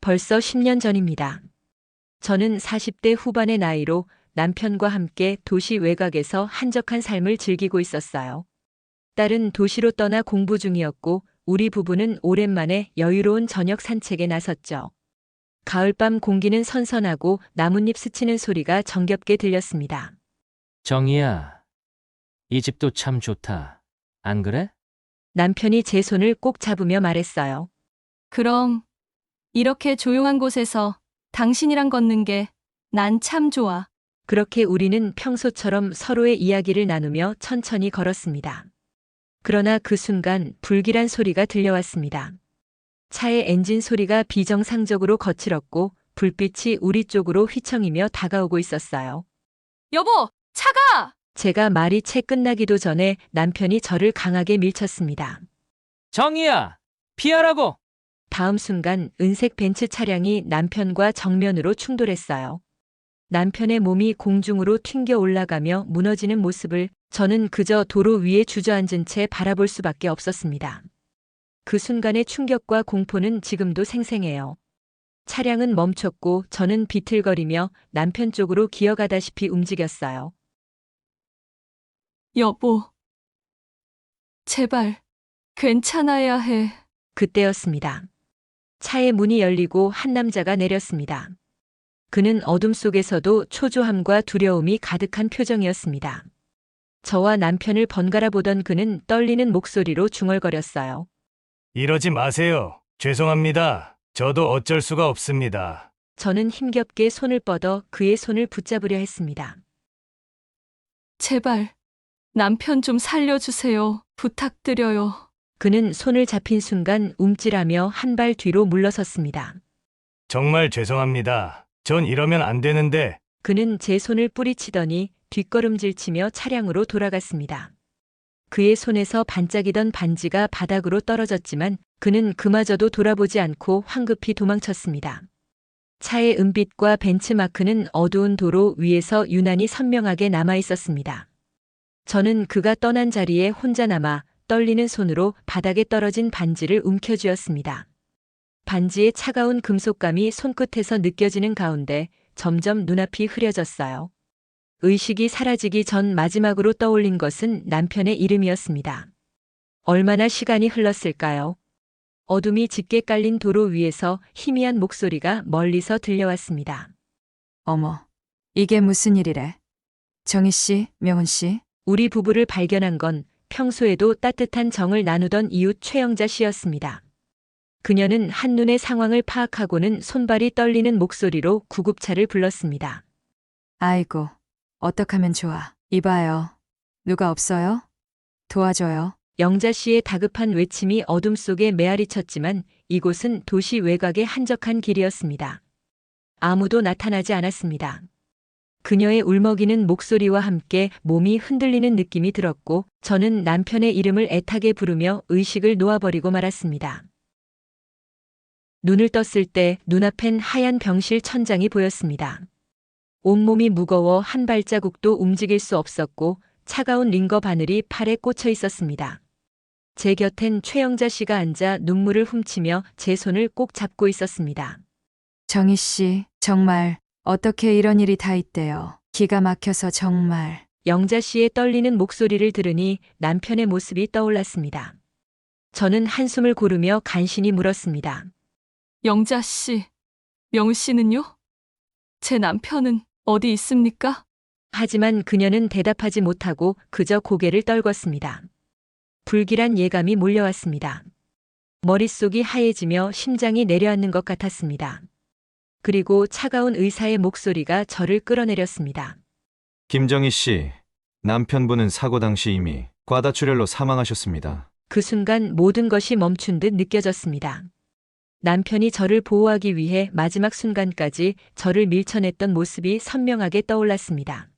벌써 10년 전입니다. 저는 40대 후반의 나이로 남편과 함께 도시 외곽에서 한적한 삶을 즐기고 있었어요. 딸은 도시로 떠나 공부 중이었고 우리 부부는 오랜만에 여유로운 저녁 산책에 나섰죠. 가을밤 공기는 선선하고 나뭇잎 스치는 소리가 정겹게 들렸습니다. 정희야, 이 집도 참 좋다. 안 그래? 남편이 제 손을 꼭 잡으며 말했어요. 그럼 이렇게 조용한 곳에서 당신이랑 걷는 게 난 참 좋아. 그렇게 우리는 평소처럼 서로의 이야기를 나누며 천천히 걸었습니다. 그러나 그 순간 불길한 소리가 들려왔습니다. 차의 엔진 소리가 비정상적으로 거칠었고 불빛이 우리 쪽으로 휘청이며 다가오고 있었어요. 여보, 차가! 제가 말이 채 끝나기도 전에 남편이 저를 강하게 밀쳤습니다. 정희야, 피하라고! 다음 순간 은색 벤츠 차량이 남편과 정면으로 충돌했어요. 남편의 몸이 공중으로 튕겨 올라가며 무너지는 모습을 저는 그저 도로 위에 주저앉은 채 바라볼 수밖에 없었습니다. 그 순간의 충격과 공포는 지금도 생생해요. 차량은 멈췄고 저는 비틀거리며 남편 쪽으로 기어가다시피 움직였어요. 여보, 제발 괜찮아야 해. 그때였습니다. 차의 문이 열리고 한 남자가 내렸습니다. 그는 어둠 속에서도 초조함과 두려움이 가득한 표정이었습니다. 저와 남편을 번갈아 보던 그는 떨리는 목소리로 중얼거렸어요. 이러지 마세요. 죄송합니다. 저도 어쩔 수가 없습니다. 저는 힘겹게 손을 뻗어 그의 손을 붙잡으려 했습니다. 제발 남편 좀 살려주세요. 부탁드려요. 그는 손을 잡힌 순간 움찔하며 한 발 뒤로 물러섰습니다. 정말 죄송합니다. 전 이러면 안 되는데. 그는 제 손을 뿌리치더니 뒷걸음질치며 차량으로 돌아갔습니다. 그의 손에서 반짝이던 반지가 바닥으로 떨어졌지만 그는 그마저도 돌아보지 않고 황급히 도망쳤습니다. 차의 은빛과 벤츠마크는 어두운 도로 위에서 유난히 선명하게 남아 있었습니다. 저는 그가 떠난 자리에 혼자 남아 떨리는 손으로 바닥에 떨어진 반지를 움켜쥐었습니다. 반지의 차가운 금속감이 손끝에서 느껴지는 가운데 점점 눈앞이 흐려졌어요. 의식이 사라지기 전 마지막으로 떠올린 것은 남편의 이름이었습니다. 얼마나 시간이 흘렀을까요? 어둠이 짙게 깔린 도로 위에서 희미한 목소리가 멀리서 들려왔습니다. 어머, 이게 무슨 일이래? 정희 씨, 명훈 씨? 우리 부부를 발견한 건 평소에도 따뜻한 정을 나누던 이웃 최영자 씨였습니다. 그녀는 한눈에 상황을 파악하고는 손발이 떨리는 목소리로 구급차를 불렀습니다. 아이고, 어떡하면 좋아. 이봐요. 누가 없어요? 도와줘요. 영자 씨의 다급한 외침이 어둠 속에 메아리 쳤지만 이곳은 도시 외곽의 한적한 길이었습니다. 아무도 나타나지 않았습니다. 그녀의 울먹이는 목소리와 함께 몸이 흔들리는 느낌이 들었고 저는 남편의 이름을 애타게 부르며 의식을 놓아버리고 말았습니다. 눈을 떴을 때 눈앞엔 하얀 병실 천장이 보였습니다. 온몸이 무거워 한 발자국도 움직일 수 없었고 차가운 링거 바늘이 팔에 꽂혀 있었습니다. 제 곁엔 최영자 씨가 앉아 눈물을 훔치며 제 손을 꼭 잡고 있었습니다. 정희 씨, 정말 어떻게 이런 일이 다 있대요. 기가 막혀서 정말. 영자 씨의 떨리는 목소리를 들으니 남편의 모습이 떠올랐습니다. 저는 한숨을 고르며 간신히 물었습니다. 영자 씨, 명우 씨는요? 제 남편은 어디 있습니까? 하지만 그녀는 대답하지 못하고 그저 고개를 떨궜습니다. 불길한 예감이 몰려왔습니다. 머릿속이 하얘지며 심장이 내려앉는 것 같았습니다. 그리고 차가운 의사의 목소리가 저를 끌어내렸습니다. 김정희 씨, 남편분은 사고 당시 이미 과다출혈로 사망하셨습니다. 그 순간 모든 것이 멈춘 듯 느껴졌습니다. 남편이 저를 보호하기 위해 마지막 순간까지 저를 밀쳐냈던 모습이 선명하게 떠올랐습니다.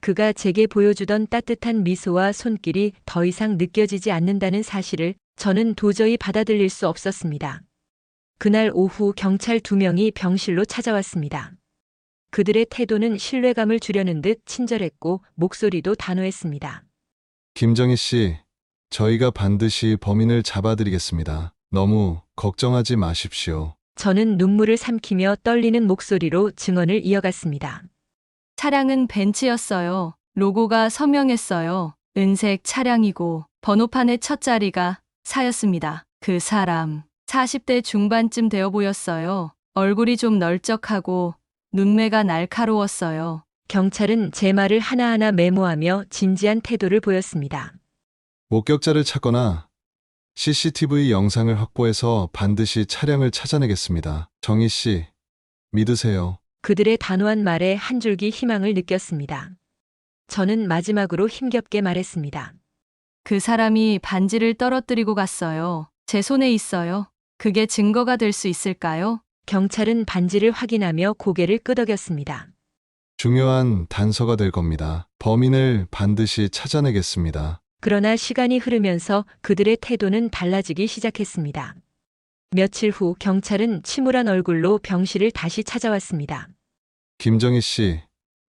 그가 제게 보여주던 따뜻한 미소와 손길이 더 이상 느껴지지 않는다는 사실을 저는 도저히 받아들일 수 없었습니다. 그날 오후 경찰 2명이 병실로 찾아왔습니다. 그들의 태도는 신뢰감을 주려는 듯 친절했고 목소리도 단호했습니다. 김정희 씨, 저희가 반드시 범인을 잡아드리겠습니다. 너무 걱정하지 마십시오. 저는 눈물을 삼키며 떨리는 목소리로 증언을 이어갔습니다. 차량은 벤츠였어요. 로고가 선명했어요. 은색 차량이고 번호판의 첫 자리가 4였습니다. 그 사람 40대 중반쯤 되어 보였어요. 얼굴이 좀 널쩍하고 눈매가 날카로웠어요. 경찰은 제 말을 하나하나 메모하며 진지한 태도를 보였습니다. 목격자를 찾거나 CCTV 영상을 확보해서 반드시 차량을 찾아내겠습니다. 정희 씨, 믿으세요. 그들의 단호한 말에 한 줄기 희망을 느꼈습니다. 저는 마지막으로 힘겹게 말했습니다. 그 사람이 반지를 떨어뜨리고 갔어요. 제 손에 있어요. 그게 증거가 될 수 있을까요? 경찰은 반지를 확인하며 고개를 끄덕였습니다. 중요한 단서가 될 겁니다. 범인을 반드시 찾아내겠습니다. 그러나 시간이 흐르면서 그들의 태도는 달라지기 시작했습니다. 며칠 후 경찰은 침울한 얼굴로 병실을 다시 찾아왔습니다. 김정희 씨,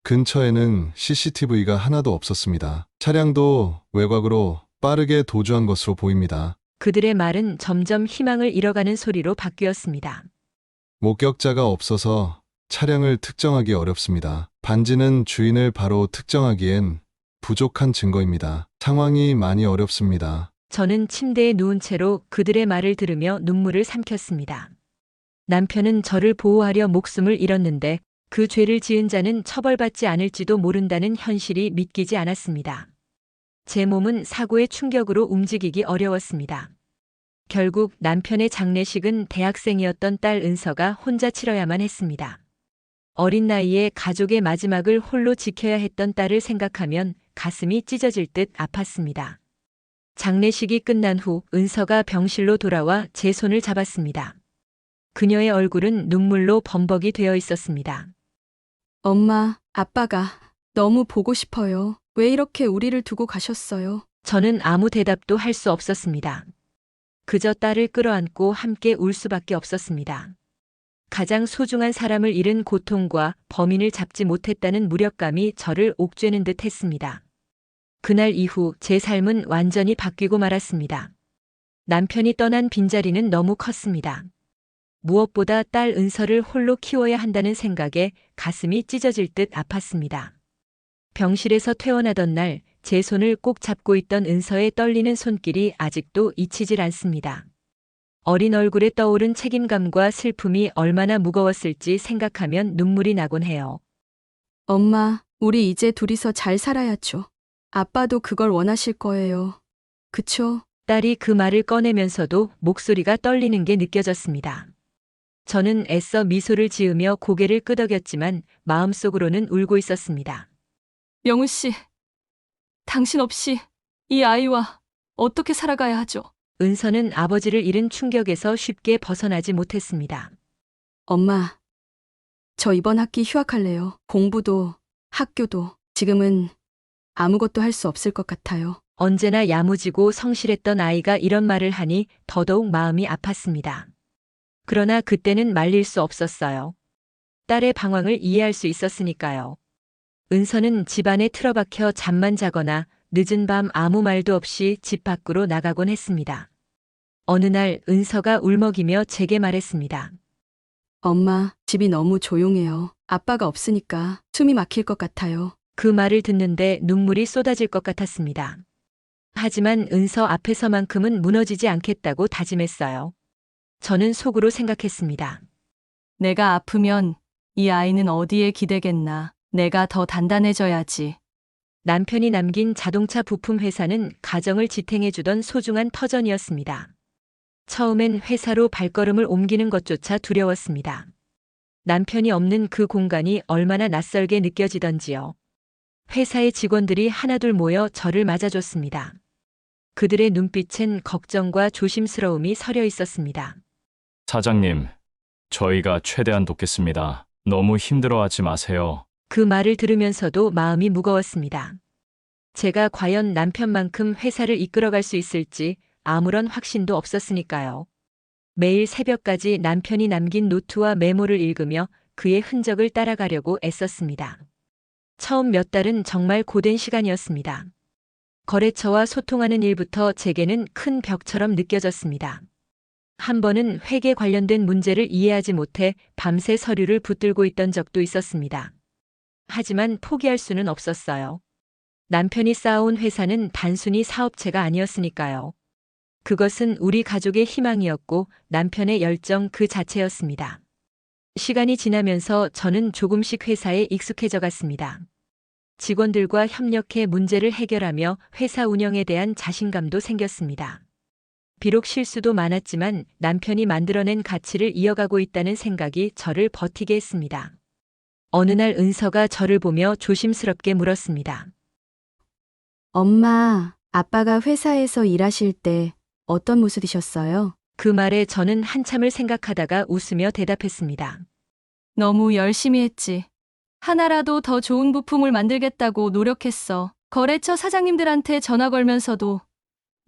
근처에는 CCTV가 하나도 없었습니다. 차량도 외곽으로 빠르게 도주한 것으로 보입니다. 그들의 말은 점점 희망을 잃어가는 소리로 바뀌었습니다. 목격자가 없어서 차량을 특정하기 어렵습니다. 반지는 주인을 바로 특정하기엔 부족한 증거입니다. 상황이 많이 어렵습니다. 저는 침대에 누운 채로 그들의 말을 들으며 눈물을 삼켰습니다. 남편은 저를 보호하려 목숨을 잃었는데 그 죄를 지은 자는 처벌받지 않을지도 모른다는 현실이 믿기지 않았습니다. 제 몸은 사고의 충격으로 움직이기 어려웠습니다. 결국 남편의 장례식은 대학생이었던 딸 은서가 혼자 치러야만 했습니다. 어린 나이에 가족의 마지막을 홀로 지켜야 했던 딸을 생각하면 가슴이 찢어질 듯 아팠습니다. 장례식이 끝난 후 은서가 병실로 돌아와 제 손을 잡았습니다. 그녀의 얼굴은 눈물로 범벅이 되어 있었습니다. 엄마, 아빠가 너무 보고 싶어요. 왜 이렇게 우리를 두고 가셨어요? 저는 아무 대답도 할 수 없었습니다. 그저 딸을 끌어안고 함께 울 수밖에 없었습니다. 가장 소중한 사람을 잃은 고통과 범인을 잡지 못했다는 무력감이 저를 옥죄는 듯 했습니다. 그날 이후 제 삶은 완전히 바뀌고 말았습니다. 남편이 떠난 빈자리는 너무 컸습니다. 무엇보다 딸 은서를 홀로 키워야 한다는 생각에 가슴이 찢어질 듯 아팠습니다. 병실에서 퇴원하던 날 제 손을 꼭 잡고 있던 은서의 떨리는 손길이 아직도 잊히질 않습니다. 어린 얼굴에 떠오른 책임감과 슬픔이 얼마나 무거웠을지 생각하면 눈물이 나곤 해요. 엄마, 우리 이제 둘이서 잘 살아야죠. 아빠도 그걸 원하실 거예요. 그쵸? 딸이 그 말을 꺼내면서도 목소리가 떨리는 게 느껴졌습니다. 저는 애써 미소를 지으며 고개를 끄덕였지만 마음속으로는 울고 있었습니다. 영우 씨, 당신 없이 이 아이와 어떻게 살아가야 하죠? 은서는 아버지를 잃은 충격에서 쉽게 벗어나지 못했습니다. 엄마, 저 이번 학기 휴학할래요. 공부도, 학교도. 지금은 아무것도 할 수 없을 것 같아요. 언제나 야무지고 성실했던 아이가 이런 말을 하니 더더욱 마음이 아팠습니다. 그러나 그때는 말릴 수 없었어요. 딸의 방황을 이해할 수 있었으니까요. 은서는 집안에 틀어박혀 잠만 자거나 늦은 밤 아무 말도 없이 집 밖으로 나가곤 했습니다. 어느 날 은서가 울먹이며 제게 말했습니다. 엄마, 집이 너무 조용해요. 아빠가 없으니까 숨이 막힐 것 같아요. 그 말을 듣는데 눈물이 쏟아질 것 같았습니다. 하지만 은서 앞에서만큼은 무너지지 않겠다고 다짐했어요. 저는 속으로 생각했습니다. 내가 아프면 이 아이는 어디에 기대겠나. 내가 더 단단해져야지. 남편이 남긴 자동차 부품 회사는 가정을 지탱해주던 소중한 터전이었습니다. 처음엔 회사로 발걸음을 옮기는 것조차 두려웠습니다. 남편이 없는 그 공간이 얼마나 낯설게 느껴지던지요. 회사의 직원들이 하나둘 모여 저를 맞아줬습니다. 그들의 눈빛엔 걱정과 조심스러움이 서려 있었습니다. 사장님, 저희가 최대한 돕겠습니다. 너무 힘들어하지 마세요. 그 말을 들으면서도 마음이 무거웠습니다. 제가 과연 남편만큼 회사를 이끌어갈 수 있을지 아무런 확신도 없었으니까요. 매일 새벽까지 남편이 남긴 노트와 메모를 읽으며 그의 흔적을 따라가려고 애썼습니다. 처음 몇 달은 정말 고된 시간이었습니다. 거래처와 소통하는 일부터 제게는 큰 벽처럼 느껴졌습니다. 한 번은 회계 관련된 문제를 이해하지 못해 밤새 서류를 붙들고 있던 적도 있었습니다. 하지만 포기할 수는 없었어요. 남편이 쌓아온 회사는 단순히 사업체가 아니었으니까요. 그것은 우리 가족의 희망이었고 남편의 열정 그 자체였습니다. 시간이 지나면서 저는 조금씩 회사에 익숙해져 갔습니다. 직원들과 협력해 문제를 해결하며 회사 운영에 대한 자신감도 생겼습니다. 비록 실수도 많았지만 남편이 만들어낸 가치를 이어가고 있다는 생각이 저를 버티게 했습니다. 어느 날 은서가 저를 보며 조심스럽게 물었습니다. 엄마, 아빠가 회사에서 일하실 때 어떤 모습이셨어요? 그 말에 저는 한참을 생각하다가 웃으며 대답했습니다. 너무 열심히 했지. 하나라도 더 좋은 부품을 만들겠다고 노력했어. 거래처 사장님들한테 전화 걸면서도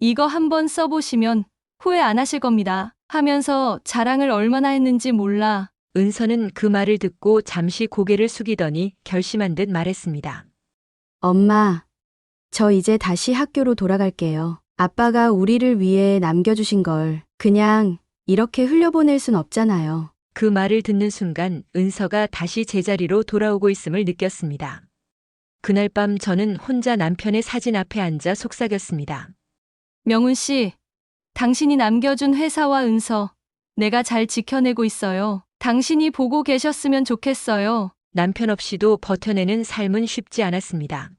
이거 한번 써보시면 후회 안 하실 겁니다. 하면서 자랑을 얼마나 했는지 몰라. 은서는 그 말을 듣고 잠시 고개를 숙이더니 결심한 듯 말했습니다. 엄마, 저 이제 다시 학교로 돌아갈게요. 아빠가 우리를 위해 남겨주신 걸 그냥 이렇게 흘려보낼 순 없잖아요. 그 말을 듣는 순간 은서가 다시 제자리로 돌아오고 있음을 느꼈습니다. 그날 밤 저는 혼자 남편의 사진 앞에 앉아 속삭였습니다. 명훈 씨, 당신이 남겨준 회사와 은서, 내가 잘 지켜내고 있어요. 당신이 보고 계셨으면 좋겠어요. 남편 없이도 버텨내는 삶은 쉽지 않았습니다.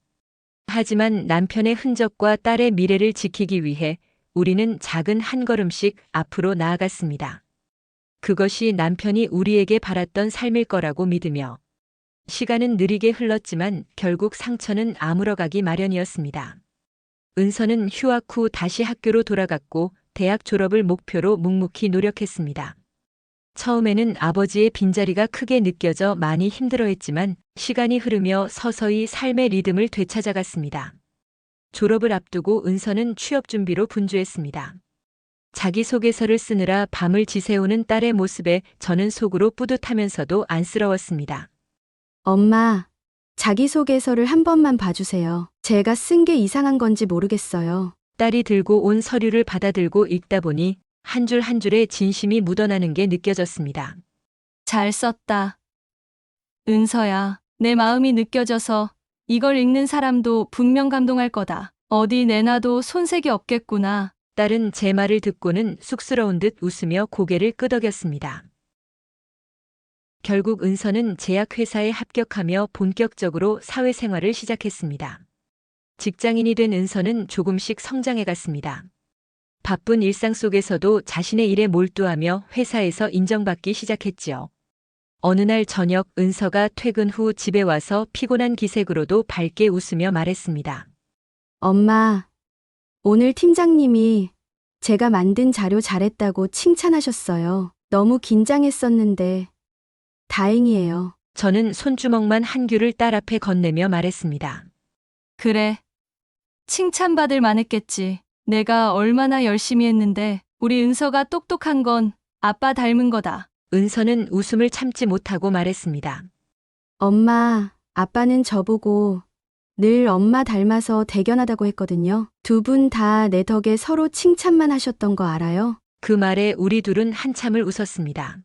하지만 남편의 흔적과 딸의 미래를 지키기 위해 우리는 작은 한 걸음씩 앞으로 나아갔습니다. 그것이 남편이 우리에게 바랐던 삶일 거라고 믿으며 시간은 느리게 흘렀지만 결국 상처는 아물어가기 마련이었습니다. 은서는 휴학 후 다시 학교로 돌아갔고 대학 졸업을 목표로 묵묵히 노력했습니다. 처음에는 아버지의 빈자리가 크게 느껴져 많이 힘들어했지만 시간이 흐르며 서서히 삶의 리듬을 되찾아갔습니다. 졸업을 앞두고 은서는 취업 준비로 분주했습니다. 자기소개서를 쓰느라 밤을 지새우는 딸의 모습에 저는 속으로 뿌듯하면서도 안쓰러웠습니다. 엄마, 자기소개서를 한 번만 봐주세요. 제가 쓴 게 이상한 건지 모르겠어요. 딸이 들고 온 서류를 받아들고 읽다 보니 한 줄 한 줄에 진심이 묻어나는 게 느껴졌습니다. 잘 썼다. 은서야, 내 마음이 느껴져서 이걸 읽는 사람도 분명 감동할 거다. 어디 내놔도 손색이 없겠구나. 딸은 제 말을 듣고는 쑥스러운 듯 웃으며 고개를 끄덕였습니다. 결국 은서는 제약회사에 합격하며 본격적으로 사회생활을 시작했습니다. 직장인이 된 은서는 조금씩 성장해 갔습니다. 바쁜 일상 속에서도 자신의 일에 몰두하며 회사에서 인정받기 시작했지요. 어느 날 저녁 은서가 퇴근 후 집에 와서 피곤한 기색으로도 밝게 웃으며 말했습니다. 엄마, 오늘 팀장님이 제가 만든 자료 잘했다고 칭찬하셨어요. 너무 긴장했었는데 다행이에요. 저는 손주먹만 한 귤을 딸 앞에 건네며 말했습니다. 그래. 칭찬받을 만했겠지. 내가 얼마나 열심히 했는데 우리 은서가 똑똑한 건 아빠 닮은 거다. 은서는 웃음을 참지 못하고 말했습니다. 엄마, 아빠는 저보고 늘 엄마 닮아서 대견하다고 했거든요. 두 분 다 내 덕에 서로 칭찬만 하셨던 거 알아요? 그 말에 우리 둘은 한참을 웃었습니다.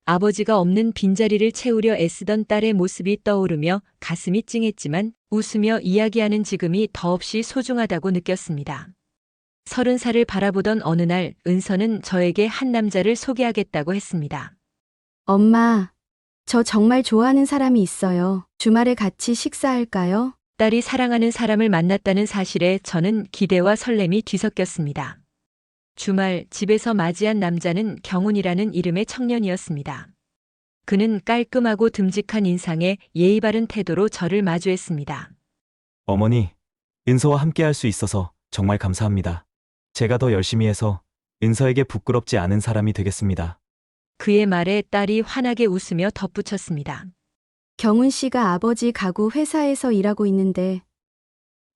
아버지가 없는 빈자리를 채우려 애쓰던 딸의 모습이 떠오르며 가슴이 찡했지만 웃으며 이야기하는 지금이 더없이 소중하다고 느꼈습니다. 30살을 바라보던 어느 날 은서는 저에게 한 남자를 소개하겠다고 했습니다. 엄마, 저 정말 좋아하는 사람이 있어요. 주말에 같이 식사할까요? 딸이 사랑하는 사람을 만났다는 사실에 저는 기대와 설렘이 뒤섞였습니다. 주말 집에서 맞이한 남자는 경훈이라는 이름의 청년이었습니다. 그는 깔끔하고 듬직한 인상에 예의 바른 태도로 저를 마주했습니다. 어머니, 은서와 함께 할 수 있어서 정말 감사합니다. 제가 더 열심히 해서 은서에게 부끄럽지 않은 사람이 되겠습니다. 그의 말에 딸이 환하게 웃으며 덧붙였습니다. 경훈 씨가 아버지 가구 회사에서 일하고 있는데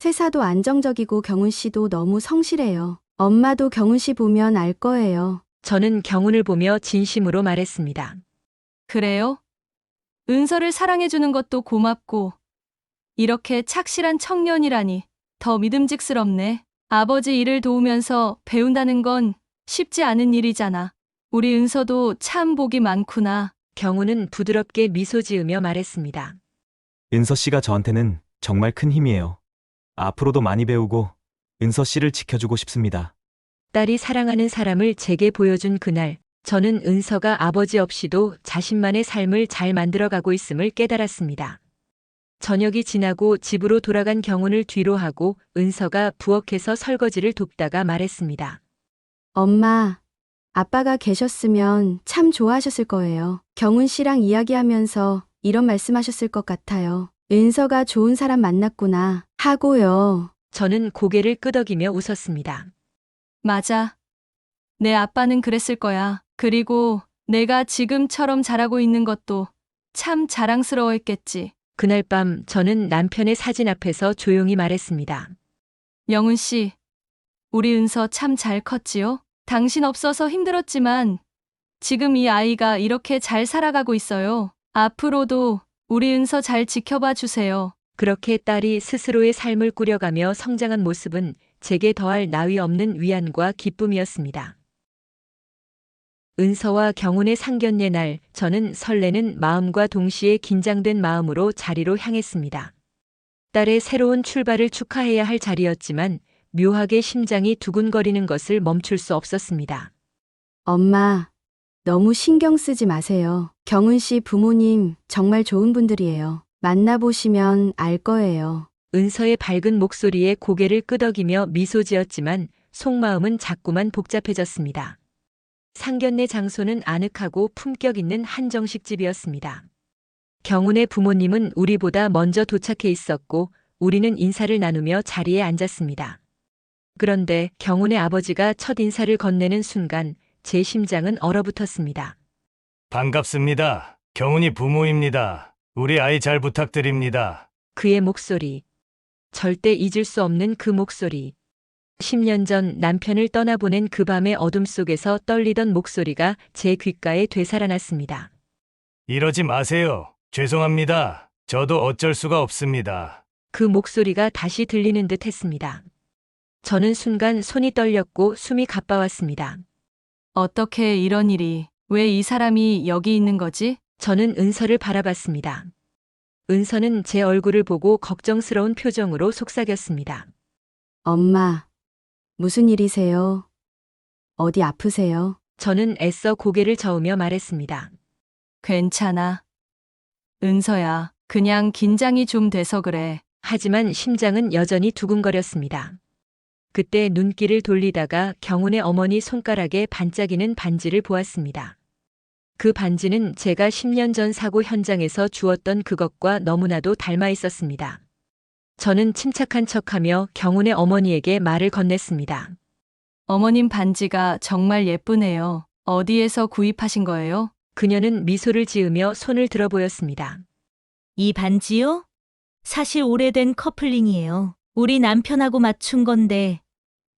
회사도 안정적이고 경훈 씨도 너무 성실해요. 엄마도 경훈 씨 보면 알 거예요. 저는 경훈을 보며 진심으로 말했습니다. 그래요? 은서를 사랑해주는 것도 고맙고 이렇게 착실한 청년이라니 더 믿음직스럽네. 아버지 일을 도우면서 배운다는 건 쉽지 않은 일이잖아. 우리 은서도 참 복이 많구나. 경우는 부드럽게 미소 지으며 말했습니다. 은서 씨가 저한테는 정말 큰 힘이에요. 앞으로도 많이 배우고 은서 씨를 지켜주고 싶습니다. 딸이 사랑하는 사람을 제게 보여준 그날, 저는 은서가 아버지 없이도 자신만의 삶을 잘 만들어가고 있음을 깨달았습니다. 저녁이 지나고 집으로 돌아간 경운을 뒤로 하고 은서가 부엌에서 설거지를 돕다가 말했습니다. 엄마, 아빠가 계셨으면 참 좋아하셨을 거예요. 경훈 씨랑 이야기하면서 이런 말씀하셨을 것 같아요. 은서가 좋은 사람 만났구나 하고요. 저는 고개를 끄덕이며 웃었습니다. 맞아. 내 아빠는 그랬을 거야. 그리고 내가 지금처럼 잘하고 있는 것도 참 자랑스러워했겠지. 그날 밤 저는 남편의 사진 앞에서 조용히 말했습니다. 영훈 씨, 우리 은서 참 잘 컸지요? 당신 없어서 힘들었지만 지금 이 아이가 이렇게 잘 살아가고 있어요. 앞으로도 우리 은서 잘 지켜봐 주세요. 그렇게 딸이 스스로의 삶을 꾸려가며 성장한 모습은 제게 더할 나위 없는 위안과 기쁨이었습니다. 은서와 경운의 상견례 날, 저는 설레는 마음과 동시에 긴장된 마음으로 자리로 향했습니다. 딸의 새로운 출발을 축하해야 할 자리였지만 묘하게 심장이 두근거리는 것을 멈출 수 없었습니다. 엄마, 너무 신경 쓰지 마세요. 경훈 씨 부모님 정말 좋은 분들이에요. 만나보시면 알 거예요. 은서의 밝은 목소리에 고개를 끄덕이며 미소 지었지만 속마음은 자꾸만 복잡해졌습니다. 상견례 장소는 아늑하고 품격 있는 한정식 집이었습니다. 경운의 부모님은 우리보다 먼저 도착해 있었고 우리는 인사를 나누며 자리에 앉았습니다. 그런데 경운의 아버지가 첫 인사를 건네는 순간 제 심장은 얼어붙었습니다. 반갑습니다. 경훈이 부모입니다. 우리 아이 잘 부탁드립니다. 그의 목소리. 절대 잊을 수 없는 그 목소리. 10년 전 남편을 떠나보낸 그 밤의 어둠 속에서 떨리던 목소리가 제 귓가에 되살아났습니다. 이러지 마세요. 죄송합니다. 저도 어쩔 수가 없습니다. 그 목소리가 다시 들리는 듯 했습니다. 저는 순간 손이 떨렸고 숨이 가빠왔습니다. 어떻게 이런 일이, 왜 이 사람이 여기 있는 거지? 저는 은서를 바라봤습니다. 은서는 제 얼굴을 보고 걱정스러운 표정으로 속삭였습니다. 엄마, 무슨 일이세요? 어디 아프세요? 저는 애써 고개를 저으며 말했습니다. 괜찮아. 은서야, 그냥 긴장이 좀 돼서 그래. 하지만 심장은 여전히 두근거렸습니다. 그때 눈길을 돌리다가 경운의 어머니 손가락에 반짝이는 반지를 보았습니다. 그 반지는 제가 10년 전 사고 현장에서 주었던 그것과 너무나도 닮아 있었습니다. 저는 침착한 척하며 경운의 어머니에게 말을 건넸습니다. 어머님 반지가 정말 예쁘네요. 어디에서 구입하신 거예요? 그녀는 미소를 지으며 손을 들어 보였습니다. 이 반지요? 사실 오래된 커플링이에요. 우리 남편하고 맞춘 건데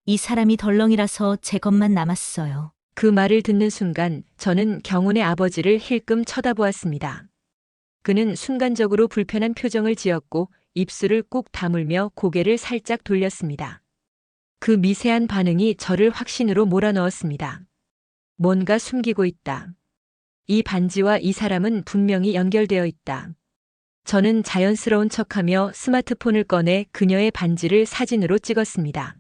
이 사람이 덜렁이라서 제 것만 남았어요. 그 말을 듣는 순간 저는 경운의 아버지를 힐끔 쳐다보았습니다. 그는 순간적으로 불편한 표정을 지었고 입술을 꾹 다물며 고개를 살짝 돌렸습니다. 그 미세한 반응이 저를 확신으로 몰아넣었습니다. 뭔가 숨기고 있다. 이 반지와 이 사람은 분명히 연결되어 있다. 저는 자연스러운 척하며 스마트폰을 꺼내 그녀의 반지를 사진으로 찍었습니다.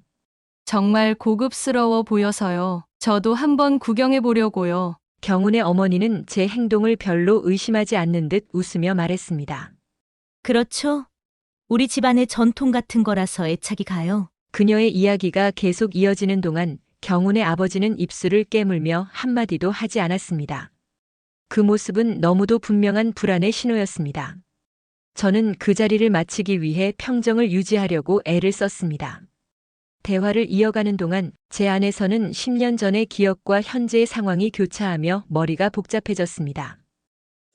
정말 고급스러워 보여서요. 저도 한번 구경해 보려고요. 경운의 어머니는 제 행동을 별로 의심하지 않는 듯 웃으며 말했습니다. 그렇죠? 우리 집안의 전통 같은 거라서 애착이 가요. 그녀의 이야기가 계속 이어지는 동안 경운의 아버지는 입술을 깨물며 한마디도 하지 않았습니다. 그 모습은 너무도 분명한 불안의 신호였습니다. 저는 그 자리를 마치기 위해 평정을 유지하려고 애를 썼습니다. 대화를 이어가는 동안 제 안에서는 10년 전의 기억과 현재의 상황이 교차하며 머리가 복잡해졌습니다.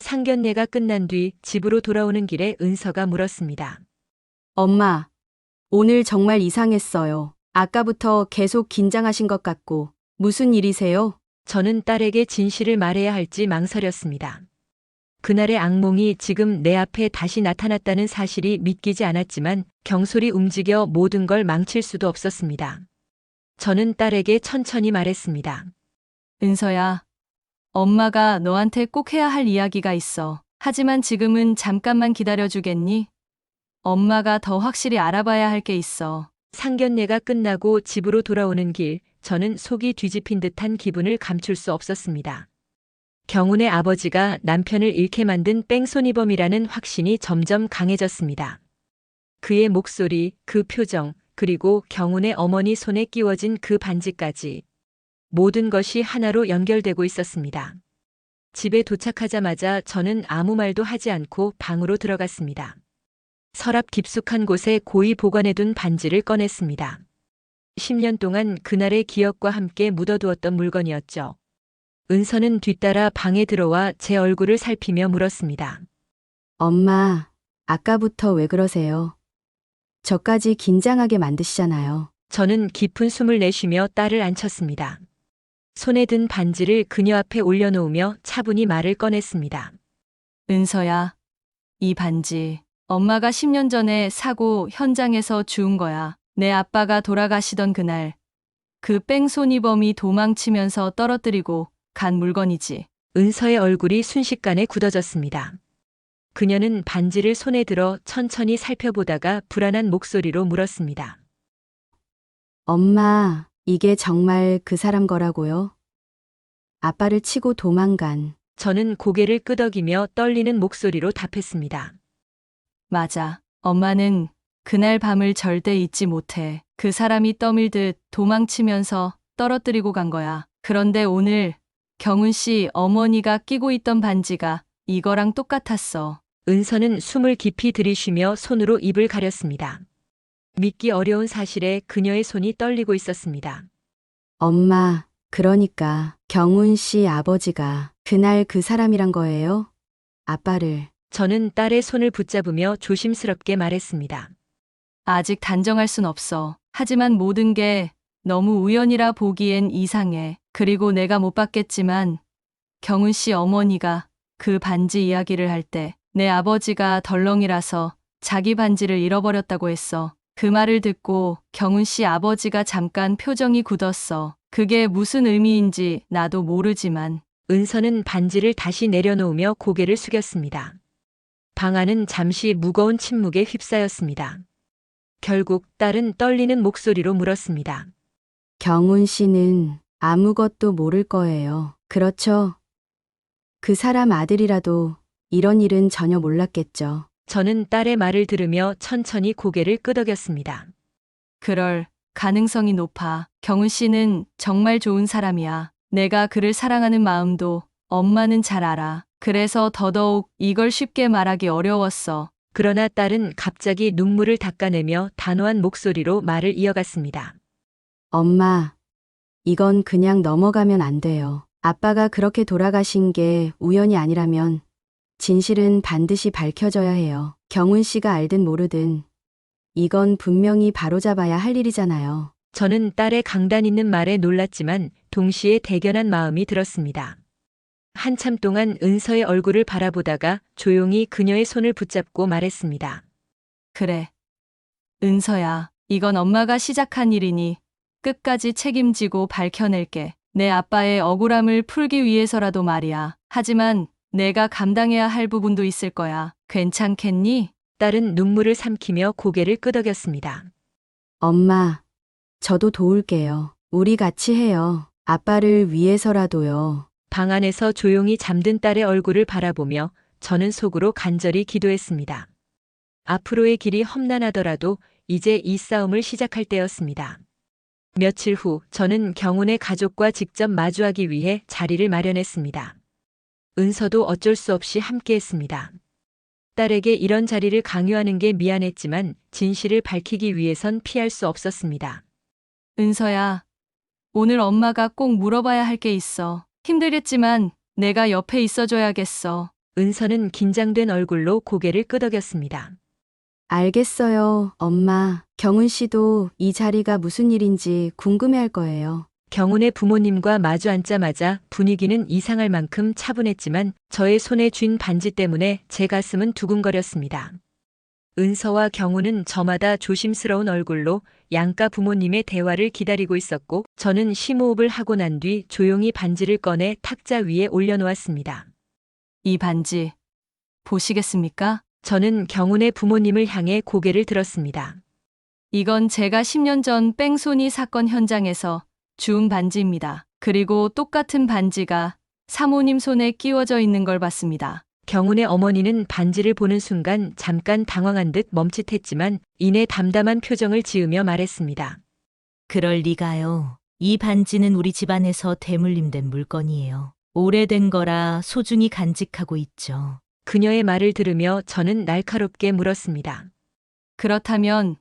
상견례가 끝난 뒤 집으로 돌아오는 길에 은서가 물었습니다. 엄마, 오늘 정말 이상했어요. 아까부터 계속 긴장하신 것 같고 무슨 일이세요? 저는 딸에게 진실을 말해야 할지 망설였습니다. 그날의 악몽이 지금 내 앞에 다시 나타났다는 사실이 믿기지 않았지만 경솔히 움직여 모든 걸 망칠 수도 없었습니다. 저는 딸에게 천천히 말했습니다. 은서야, 엄마가 너한테 꼭 해야 할 이야기가 있어. 하지만 지금은 잠깐만 기다려주겠니? 엄마가 더 확실히 알아봐야 할 게 있어. 상견례가 끝나고 집으로 돌아오는 길, 저는 속이 뒤집힌 듯한 기분을 감출 수 없었습니다. 경훈의 아버지가 남편을 잃게 만든 뺑소니범이라는 확신이 점점 강해졌습니다. 그의 목소리, 그 표정, 그리고 경훈의 어머니 손에 끼워진 그 반지까지 모든 것이 하나로 연결되고 있었습니다. 집에 도착하자마자 저는 아무 말도 하지 않고 방으로 들어갔습니다. 서랍 깊숙한 곳에 고이 보관해둔 반지를 꺼냈습니다. 10년 동안 그날의 기억과 함께 묻어두었던 물건이었죠. 은서는 뒤따라 방에 들어와 제 얼굴을 살피며 물었습니다. 엄마, 아까부터 왜 그러세요? 저까지 긴장하게 만드시잖아요. 저는 깊은 숨을 내쉬며 딸을 안쳤습니다. 손에 든 반지를 그녀 앞에 올려놓으며 차분히 말을 꺼냈습니다. 은서야, 이 반지 엄마가 10년 전에 사고 현장에서 주운 거야. 내 아빠가 돌아가시던 그날 그 뺑소니범이 도망치면서 떨어뜨리고 간 물건이지. 은서의 얼굴이 순식간에 굳어졌습니다. 그녀는 반지를 손에 들어 천천히 살펴보다가 불안한 목소리로 물었습니다. 엄마, 이게 정말 그 사람 거라고요? 아빠를 치고 도망간. 저는 고개를 끄덕이며 떨리는 목소리로 답했습니다. 맞아. 엄마는 그날 밤을 절대 잊지 못해. 그 사람이 떠밀듯 도망치면서 떨어뜨리고 간 거야. 그런데 오늘 경훈 씨 어머니가 끼고 있던 반지가 이거랑 똑같았어. 은서는 숨을 깊이 들이쉬며 손으로 입을 가렸습니다. 믿기 어려운 사실에 그녀의 손이 떨리고 있었습니다. 엄마, 그러니까 경훈 씨 아버지가 그날 그 사람이란 거예요? 아빠를. 저는 딸의 손을 붙잡으며 조심스럽게 말했습니다. 아직 단정할 순 없어. 하지만 모든 게 너무 우연이라 보기엔 이상해. 그리고 내가 못 봤겠지만 경훈 씨 어머니가 그 반지 이야기를 할 때 내 아버지가 덜렁이라서 자기 반지를 잃어버렸다고 했어. 그 말을 듣고 경훈 씨 아버지가 잠깐 표정이 굳었어. 그게 무슨 의미인지 나도 모르지만. 은서는 반지를 다시 내려놓으며 고개를 숙였습니다. 방 안은 잠시 무거운 침묵에 휩싸였습니다. 결국 딸은 떨리는 목소리로 물었습니다. 경훈 씨는 아무것도 모를 거예요. 그렇죠? 그 사람 아들이라도 이런 일은 전혀 몰랐겠죠. 저는 딸의 말을 들으며 천천히 고개를 끄덕였습니다. 그럴 가능성이 높아. 경훈 씨는 정말 좋은 사람이야. 내가 그를 사랑하는 마음도 엄마는 잘 알아. 그래서 더더욱 이걸 쉽게 말하기 어려웠어. 그러나 딸은 갑자기 눈물을 닦아내며 단호한 목소리로 말을 이어갔습니다. 엄마, 이건 그냥 넘어가면 안 돼요. 아빠가 그렇게 돌아가신 게 우연이 아니라면 진실은 반드시 밝혀져야 해요. 경훈 씨가 알든 모르든 이건 분명히 바로잡아야 할 일이잖아요. 저는 딸의 강단 있는 말에 놀랐지만 동시에 대견한 마음이 들었습니다. 한참 동안 은서의 얼굴을 바라보다가 조용히 그녀의 손을 붙잡고 말했습니다. 그래. 은서야, 이건 엄마가 시작한 일이니 끝까지 책임지고 밝혀낼게. 내 아빠의 억울함을 풀기 위해서라도 말이야. 하지만 내가 감당해야 할 부분도 있을 거야. 괜찮겠니? 딸은 눈물을 삼키며 고개를 끄덕였습니다. 엄마, 저도 도울게요. 우리 같이 해요. 아빠를 위해서라도요. 방 안에서 조용히 잠든 딸의 얼굴을 바라보며 저는 속으로 간절히 기도했습니다. 앞으로의 길이 험난하더라도 이제 이 싸움을 시작할 때였습니다. 며칠 후 저는 경훈의 가족과 직접 마주하기 위해 자리를 마련했습니다. 은서도 어쩔 수 없이 함께했습니다. 딸에게 이런 자리를 강요하는 게 미안했지만 진실을 밝히기 위해선 피할 수 없었습니다. 은서야, 오늘 엄마가 꼭 물어봐야 할 게 있어. 힘들겠지만 내가 옆에 있어줘야겠어. 은서는 긴장된 얼굴로 고개를 끄덕였습니다. 알겠어요, 엄마. 경훈 씨도 이 자리가 무슨 일인지 궁금해할 거예요. 경훈의 부모님과 마주 앉자마자 분위기는 이상할 만큼 차분했지만 저의 손에 쥔 반지 때문에 제 가슴은 두근거렸습니다. 은서와 경우는 저마다 조심스러운 얼굴로 양가 부모님의 대화를 기다리고 있었고 저는 심호흡을 하고 난 뒤 조용히 반지를 꺼내 탁자 위에 올려놓았습니다. 이 반지 보시겠습니까? 저는 경운의 부모님을 향해 고개를 들었습니다. 이건 제가 10년 전 뺑소니 사건 현장에서 주운 반지입니다. 그리고 똑같은 반지가 사모님 손에 끼워져 있는 걸 봤습니다. 경운의 어머니는 반지를 보는 순간 잠깐 당황한 듯 멈칫했지만 이내 담담한 표정을 지으며 말했습니다. 그럴 리가요. 이 반지는 우리 집안에서 대물림된 물건이에요. 오래된 거라 소중히 간직하고 있죠. 그녀의 말을 들으며 저는 날카롭게 물었습니다. 그렇다면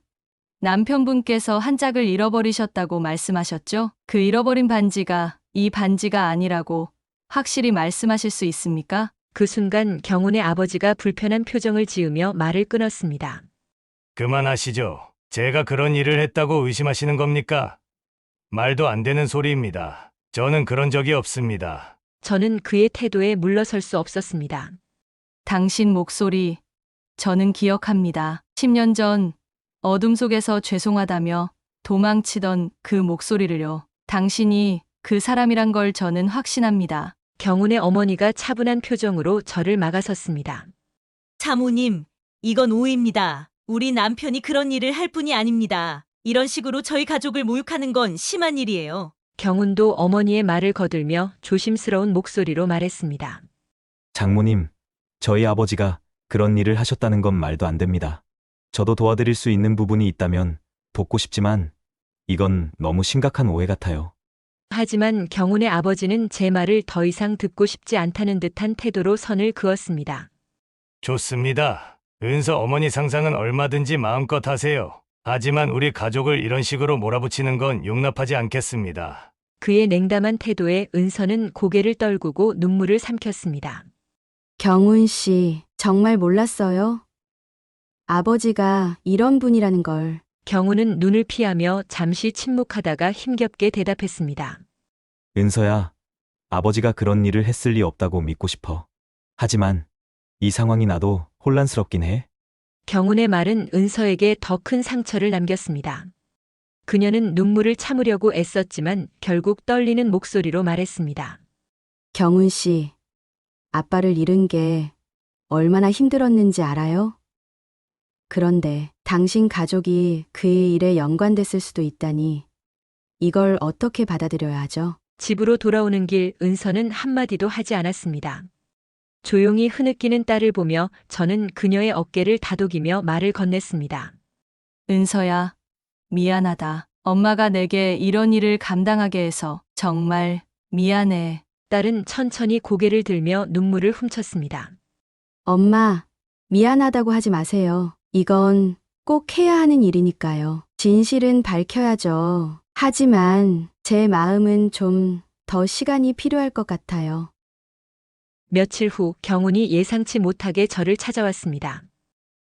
남편분께서 한 짝을 잃어버리셨다고 말씀하셨죠? 그 잃어버린 반지가 이 반지가 아니라고 확실히 말씀하실 수 있습니까? 그 순간 경운의 아버지가 불편한 표정을 지으며 말을 끊었습니다. 그만하시죠. 제가 그런 일을 했다고 의심하시는 겁니까? 말도 안 되는 소리입니다. 저는 그런 적이 없습니다. 저는 그의 태도에 물러설 수 없었습니다. 당신 목소리 저는 기억합니다. 10년 전 어둠 속에서 죄송하다며 도망치던 그 목소리를요. 당신이 그 사람이란 걸 저는 확신합니다. 경운의 어머니가 차분한 표정으로 저를 막아섰습니다. 사모님, 이건 오해입니다. 우리 남편이 그런 일을 할 뿐이 아닙니다. 이런 식으로 저희 가족을 모욕하는 건 심한 일이에요. 경운도 어머니의 말을 거들며 조심스러운 목소리로 말했습니다. 장모님, 저희 아버지가 그런 일을 하셨다는 건 말도 안 됩니다. 저도 도와드릴 수 있는 부분이 있다면 돕고 싶지만 이건 너무 심각한 오해 같아요. 하지만 경운의 아버지는 제 말을 더 이상 듣고 싶지 않다는 듯한 태도로 선을 그었습니다. 좋습니다. 은서 어머니 상상은 얼마든지 마음껏 하세요. 하지만 우리 가족을 이런 식으로 몰아붙이는 건 용납하지 않겠습니다. 그의 냉담한 태도에 은서는 고개를 떨구고 눈물을 삼켰습니다. 경운 씨, 정말 몰랐어요. 아버지가 이런 분이라는 걸. 경운은 눈을 피하며 잠시 침묵하다가 힘겹게 대답했습니다. 은서야, 아버지가 그런 일을 했을 리 없다고 믿고 싶어. 하지만 이 상황이 나도 혼란스럽긴 해. 경운의 말은 은서에게 더 큰 상처를 남겼습니다. 그녀는 눈물을 참으려고 애썼지만 결국 떨리는 목소리로 말했습니다. 경운 씨, 아빠를 잃은 게 얼마나 힘들었는지 알아요? 그런데 당신 가족이 그의 일에 연관됐을 수도 있다니 이걸 어떻게 받아들여야 하죠? 집으로 돌아오는 길 은서는 한마디도 하지 않았습니다. 조용히 흐느끼는 딸을 보며 저는 그녀의 어깨를 다독이며 말을 건넸습니다. 은서야, 미안하다. 엄마가 내게 이런 일을 감당하게 해서 정말 미안해. 딸은 천천히 고개를 들며 눈물을 훔쳤습니다. 엄마, 미안하다고 하지 마세요. 이건 꼭 해야 하는 일이니까요. 진실은 밝혀야죠. 하지만 제 마음은 좀 더 시간이 필요할 것 같아요. 며칠 후 경운이 예상치 못하게 저를 찾아왔습니다.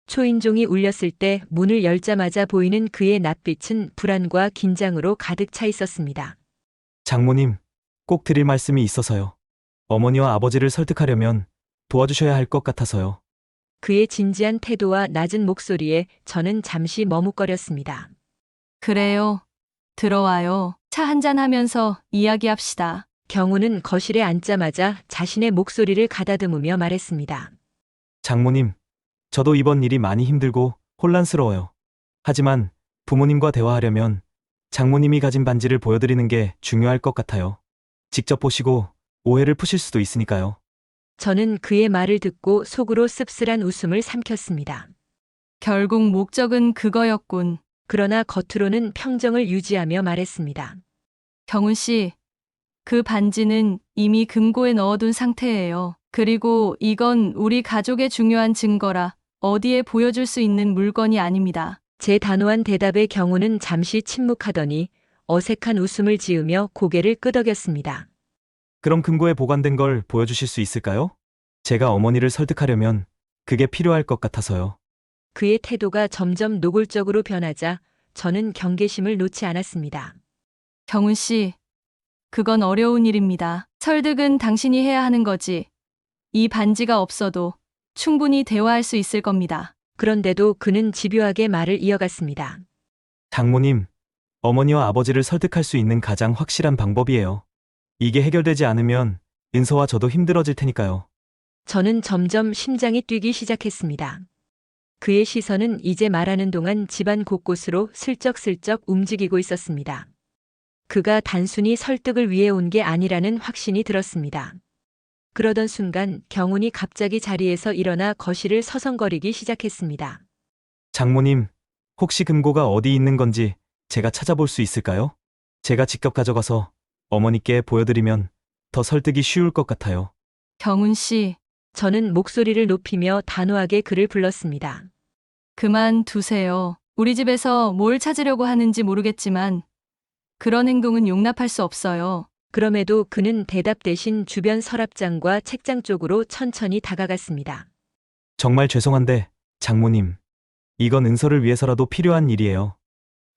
초인종이 울렸을 때 문을 열자마자 보이는 그의 낯빛은 불안과 긴장으로 가득 차 있었습니다. 장모님, 꼭 드릴 말씀이 있어서요. 어머니와 아버지를 설득하려면 도와주셔야 할 것 같아서요. 그의 진지한 태도와 낮은 목소리에 저는 잠시 머뭇거렸습니다. 그래요. 들어와요. 차 한잔 하면서 이야기합시다. 경운은 거실에 앉자마자 자신의 목소리를 가다듬으며 말했습니다. 장모님, 저도 이번 일이 많이 힘들고 혼란스러워요. 하지만 부모님과 대화하려면 장모님이 가진 반지를 보여드리는 게 중요할 것 같아요. 직접 보시고 오해를 푸실 수도 있으니까요. 저는 그의 말을 듣고 속으로 씁쓸한 웃음을 삼켰습니다. 결국 목적은 그거였군. 그러나 겉으로는 평정을 유지하며 말했습니다. 경운 씨, 그 반지는 이미 금고에 넣어둔 상태예요. 그리고 이건 우리 가족의 중요한 증거라 어디에 보여줄 수 있는 물건이 아닙니다. 제 단호한 대답에 경운은 잠시 침묵하더니 어색한 웃음을 지으며 고개를 끄덕였습니다. 그럼 금고에 보관된 걸 보여주실 수 있을까요? 제가 어머니를 설득하려면 그게 필요할 것 같아서요. 그의 태도가 점점 노골적으로 변하자 저는 경계심을 놓지 않았습니다. 경운 씨, 그건 어려운 일입니다. 설득은 당신이 해야 하는 거지. 이 반지가 없어도 충분히 대화할 수 있을 겁니다. 그런데도 그는 집요하게 말을 이어갔습니다. 장모님, 어머니와 아버지를 설득할 수 있는 가장 확실한 방법이에요. 이게 해결되지 않으면 은서와 저도 힘들어질 테니까요. 저는 점점 심장이 뛰기 시작했습니다. 그의 시선은 이제 말하는 동안 집안 곳곳으로 슬쩍슬쩍 움직이고 있었습니다. 그가 단순히 설득을 위해 온 게 아니라는 확신이 들었습니다. 그러던 순간 경운이 갑자기 자리에서 일어나 거실을 서성거리기 시작했습니다. 장모님, 혹시 금고가 어디 있는 건지 제가 찾아볼 수 있을까요? 제가 직접 가져가서 어머니께 보여드리면 더 설득이 쉬울 것 같아요. 경운 씨, 저는 목소리를 높이며 단호하게 그를 불렀습니다. 그만 두세요. 우리 집에서 뭘 찾으려고 하는지 모르겠지만 그런 행동은 용납할 수 없어요. 그럼에도 그는 대답 대신 주변 서랍장과 책장 쪽으로 천천히 다가갔습니다. 정말 죄송한데, 장모님. 이건 은서를 위해서라도 필요한 일이에요.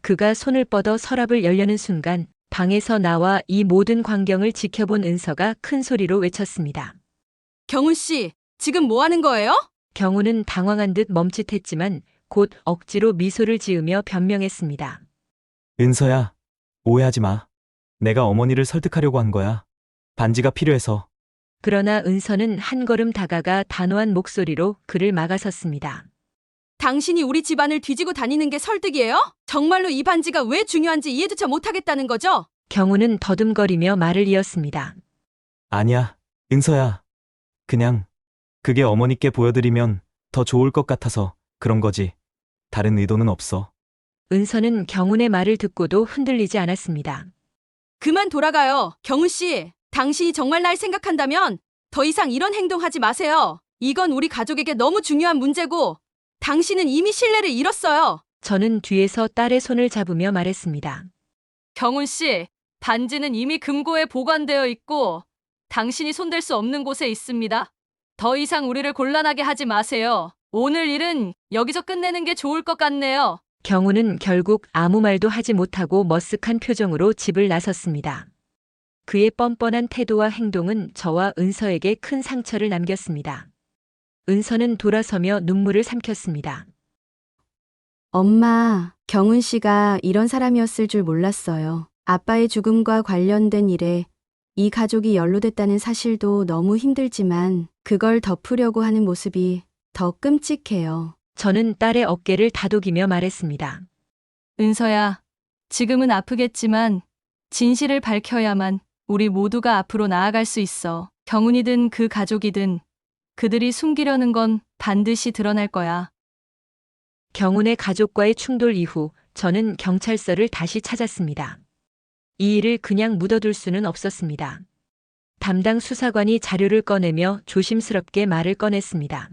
그가 손을 뻗어 서랍을 열려는 순간 방에서 나와 이 모든 광경을 지켜본 은서가 큰 소리로 외쳤습니다. 경훈 씨, 지금 뭐 하는 거예요? 경우는 당황한 듯 멈칫했지만 곧 억지로 미소를 지으며 변명했습니다. 은서야, 오해하지 마. 내가 어머니를 설득하려고 한 거야. 반지가 필요해서. 그러나 은서는 한 걸음 다가가 단호한 목소리로 그를 막아섰습니다. 당신이 우리 집안을 뒤지고 다니는 게 설득이에요? 정말로 이 반지가 왜 중요한지 이해조차 못하겠다는 거죠? 경우는 더듬거리며 말을 이었습니다. 아니야, 은서야. 그냥 그게 어머니께 보여드리면 더 좋을 것 같아서 그런 거지. 다른 의도는 없어. 은서는 경운의 말을 듣고도 흔들리지 않았습니다. 그만 돌아가요. 경훈 씨, 당신이 정말 날 생각한다면 더 이상 이런 행동하지 마세요. 이건 우리 가족에게 너무 중요한 문제고 당신은 이미 신뢰를 잃었어요. 저는 뒤에서 딸의 손을 잡으며 말했습니다. 경운 씨, 반지는 이미 금고에 보관되어 있고 당신이 손댈 수 없는 곳에 있습니다. 더 이상 우리를 곤란하게 하지 마세요. 오늘 일은 여기서 끝내는 게 좋을 것 같네요. 경우는 결국 아무 말도 하지 못하고 머쓱한 표정으로 집을 나섰습니다. 그의 뻔뻔한 태도와 행동은 저와 은서에게 큰 상처를 남겼습니다. 은서는 돌아서며 눈물을 삼켰습니다. 엄마, 경훈 씨가 이런 사람이었을 줄 몰랐어요. 아빠의 죽음과 관련된 일에 이 가족이 연루됐다는 사실도 너무 힘들지만 그걸 덮으려고 하는 모습이 더 끔찍해요. 저는 딸의 어깨를 다독이며 말했습니다. 은서야, 지금은 아프겠지만 진실을 밝혀야만 우리 모두가 앞으로 나아갈 수 있어. 경운이든 그 가족이든 그들이 숨기려는 건 반드시 드러날 거야. 경운의 가족과의 충돌 이후 저는 경찰서를 다시 찾았습니다. 이 일을 그냥 묻어둘 수는 없었습니다. 담당 수사관이 자료를 꺼내며 조심스럽게 말을 꺼냈습니다.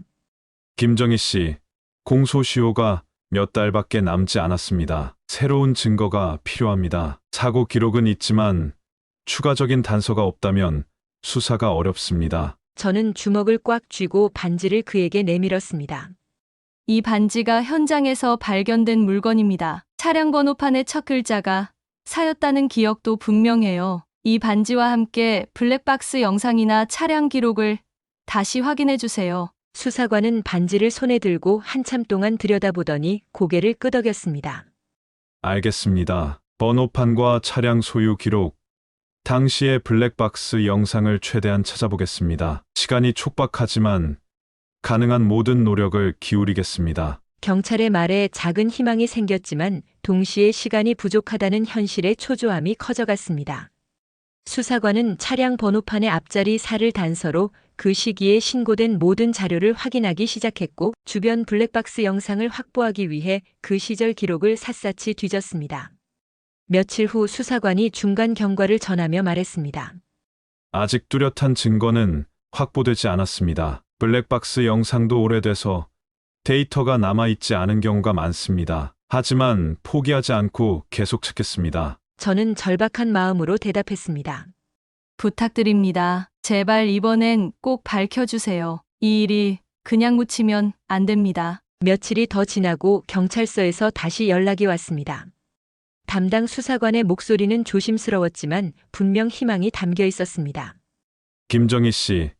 김정희 씨, 공소시효가 몇 달밖에 남지 않았습니다. 새로운 증거가 필요합니다. 사고 기록은 있지만 추가적인 단서가 없다면 수사가 어렵습니다. 저는 주먹을 꽉 쥐고 반지를 그에게 내밀었습니다. 이 반지가 현장에서 발견된 물건입니다. 차량 번호판의 첫 글자가 사였다는 기억도 분명해요. 이 반지와 함께 블랙박스 영상이나 차량 기록을 다시 확인해 주세요. 수사관은 반지를 손에 들고 한참 동안 들여다보더니 고개를 끄덕였습니다. 알겠습니다. 번호판과 차량 소유 기록, 당시의 블랙박스 영상을 최대한 찾아보겠습니다. 시간이 촉박하지만 가능한 모든 노력을 기울이겠습니다. 경찰의 말에 작은 희망이 생겼지만 동시에 시간이 부족하다는 현실의 초조함이 커져갔습니다. 수사관은 차량 번호판의 앞자리 4를 단서로 그 시기에 신고된 모든 자료를 확인하기 시작했고 주변 블랙박스 영상을 확보하기 위해 그 시절 기록을 샅샅이 뒤졌습니다. 며칠 후 수사관이 중간 경과를 전하며 말했습니다. 아직 뚜렷한 증거는 확보되지 않았습니다. 블랙박스 영상도 오래돼서 데이터가 남아있지 않은 경우가 많습니다. 하지만 포기하지 않고 계속 찾겠습니다. 저는 절박한 마음으로 대답했습니다. 부탁드립니다. 제발 이번엔 꼭 밝혀주세요. 이 일이 그냥 묻히면 안 됩니다. 며칠이 더 지나고 경찰서에서 다시 연락이 왔습니다. 담당 수사관의 목소리는 조심스러웠지만 분명 희망이 담겨 있었습니다. 김정희 씨,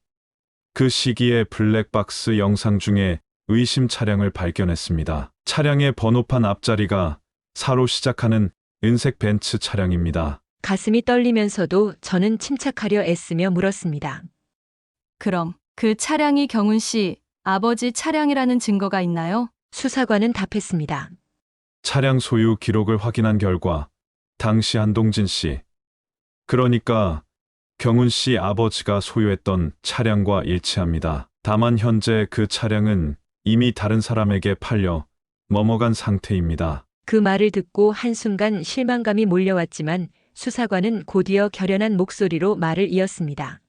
그 시기에 블랙박스 영상 중에 의심 차량을 발견했습니다. 차량의 번호판 앞자리가 4로 시작하는 은색 벤츠 차량입니다. 가슴이 떨리면서도 저는 침착하려 애쓰며 물었습니다. 그럼 그 차량이 경훈 씨 아버지 차량이라는 증거가 있나요? 수사관은 답했습니다. 차량 소유 기록을 확인한 결과 당시 한동진 씨, 그러니까 경훈 씨 아버지가 소유했던 차량과 일치합니다. 다만 현재 그 차량은 이미 다른 사람에게 팔려 넘어간 상태입니다. 그 말을 듣고 한순간 실망감이 몰려왔지만 수사관은 곧이어 결연한 목소리로 말을 이었습니다.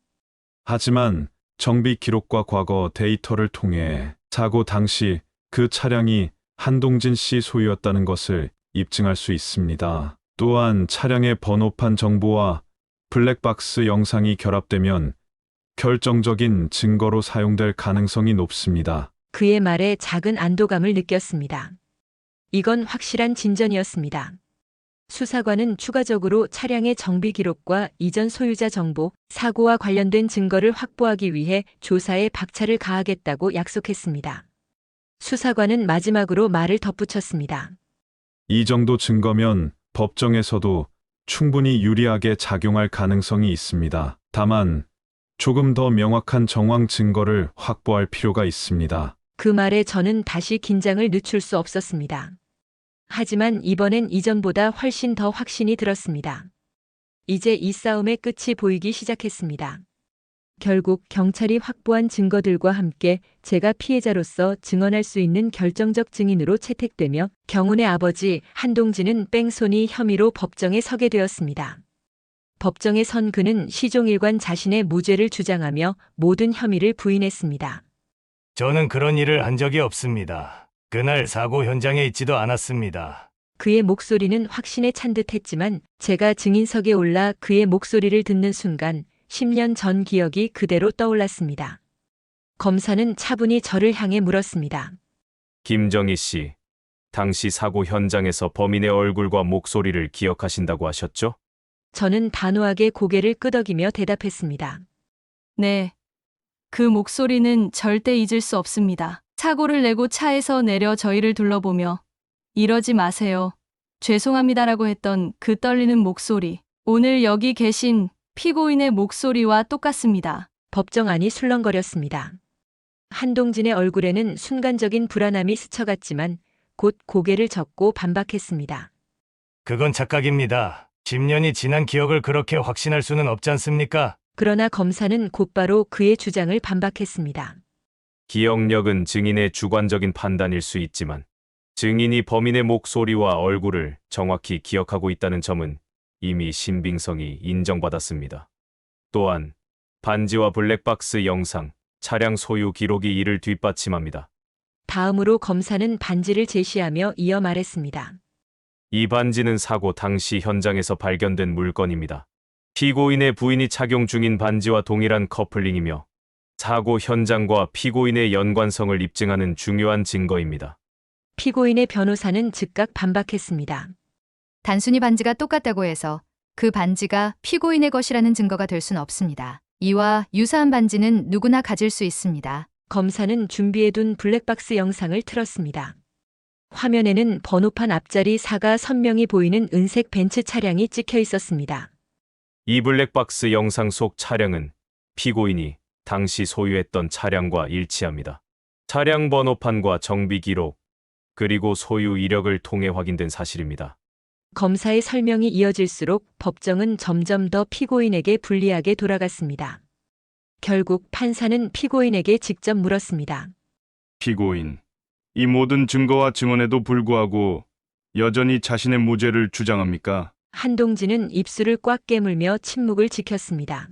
하지만 정비 기록과 과거 데이터를 통해 사고 당시 그 차량이 한동진 씨 소유였다는 것을 입증할 수 있습니다. 또한 차량의 번호판 정보와 블랙박스 영상이 결합되면 결정적인 증거로 사용될 가능성이 높습니다. 그의 말에 작은 안도감을 느꼈습니다. 이건 확실한 진전이었습니다. 수사관은 추가적으로 차량의 정비 기록과 이전 소유자 정보, 사고와 관련된 증거를 확보하기 위해 조사에 박차를 가하겠다고 약속했습니다. 수사관은 마지막으로 말을 덧붙였습니다. 이 정도 증거면 법정에서도 충분히 유리하게 작용할 가능성이 있습니다. 다만 조금 더 명확한 정황 증거를 확보할 필요가 있습니다. 그 말에 저는 다시 긴장을 늦출 수 없었습니다. 하지만 이번엔 이전보다 훨씬 더 확신이 들었습니다. 이제 이 싸움의 끝이 보이기 시작했습니다. 결국 경찰이 확보한 증거들과 함께 제가 피해자로서 증언할 수 있는 결정적 증인으로 채택되며 경훈의 아버지 한동진은 뺑소니 혐의로 법정에 서게 되었습니다. 법정에 선 그는 시종일관 자신의 무죄를 주장하며 모든 혐의를 부인했습니다. 저는 그런 일을 한 적이 없습니다. 그날 사고 현장에 있지도 않았습니다. 그의 목소리는 확신에 찬 듯했지만 제가 증인석에 올라 그의 목소리를 듣는 순간 10년 전 기억이 그대로 떠올랐습니다. 검사는 차분히 저를 향해 물었습니다. 김정희 씨, 당시 사고 현장에서 범인의 얼굴과 목소리를 기억하신다고 하셨죠? 저는 단호하게 고개를 끄덕이며 대답했습니다. 네. 그 목소리는 절대 잊을 수 없습니다. 사고를 내고 차에서 내려 저희를 둘러보며 이러지 마세요. 죄송합니다라고 했던 그 떨리는 목소리. 오늘 여기 계신 피고인의 목소리와 똑같습니다. 법정 안이 술렁거렸습니다. 한동진의 얼굴에는 순간적인 불안함이 스쳐갔지만 곧 고개를 젓고 반박했습니다. 그건 착각입니다. 10년이 지난 기억을 그렇게 확신할 수는 없지 않습니까? 그러나 검사는 곧바로 그의 주장을 반박했습니다. 기억력은 증인의 주관적인 판단일 수 있지만 증인이 범인의 목소리와 얼굴을 정확히 기억하고 있다는 점은 이미 신빙성이 인정받았습니다. 또한 반지와 블랙박스 영상, 차량 소유 기록이 이를 뒷받침합니다. 다음으로 검사는 반지를 제시하며 이어 말했습니다. 이 반지는 사고 당시 현장에서 발견된 물건입니다. 피고인의 부인이 착용 중인 반지와 동일한 커플링이며 사고 현장과 피고인의 연관성을 입증하는 중요한 증거입니다. 피고인의 변호사는 즉각 반박했습니다. 단순히 반지가 똑같다고 해서 그 반지가 피고인의 것이라는 증거가 될 수는 없습니다. 이와 유사한 반지는 누구나 가질 수 있습니다. 검사는 준비해둔 블랙박스 영상을 틀었습니다. 화면에는 번호판 앞자리 4가 선명히 보이는 은색 벤츠 차량이 찍혀 있었습니다. 이 블랙박스 영상 속 차량은 피고인이 당시 소유했던 차량과 일치합니다. 차량 번호판과 정비 기록, 그리고 소유 이력을 통해 확인된 사실입니다. 검사의 설명이 이어질수록 법정은 점점 더 피고인에게 불리하게 돌아갔습니다. 결국 판사는 피고인에게 직접 물었습니다. 피고인, 이 모든 증거와 증언에도 불구하고 여전히 자신의 무죄를 주장합니까? 한동진은 입술을 꽉 깨물며 침묵을 지켰습니다.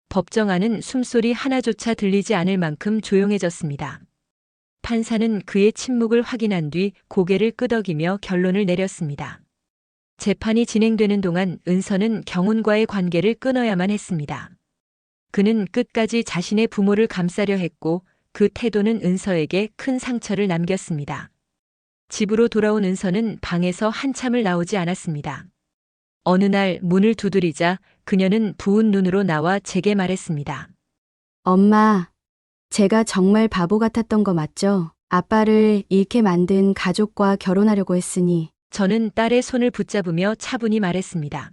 법정 안은 숨소리 하나조차 들리지 않을 만큼 조용해졌습니다. 판사는 그의 침묵을 확인한 뒤 고개를 끄덕이며 결론을 내렸습니다. 재판이 진행되는 동안 은서는 경훈과의 관계를 끊어야만 했습니다. 그는 끝까지 자신의 부모를 감싸려 했고 그 태도는 은서에게 큰 상처를 남겼습니다. 집으로 돌아온 은서는 방에서 한참을 나오지 않았습니다. 어느 날 문을 두드리자 그녀는 부은 눈으로 나와 제게 말했습니다. 엄마, 제가 정말 바보 같았던 거 맞죠? 아빠를 잃게 만든 가족과 결혼하려고 했으니 저는 딸의 손을 붙잡으며 차분히 말했습니다.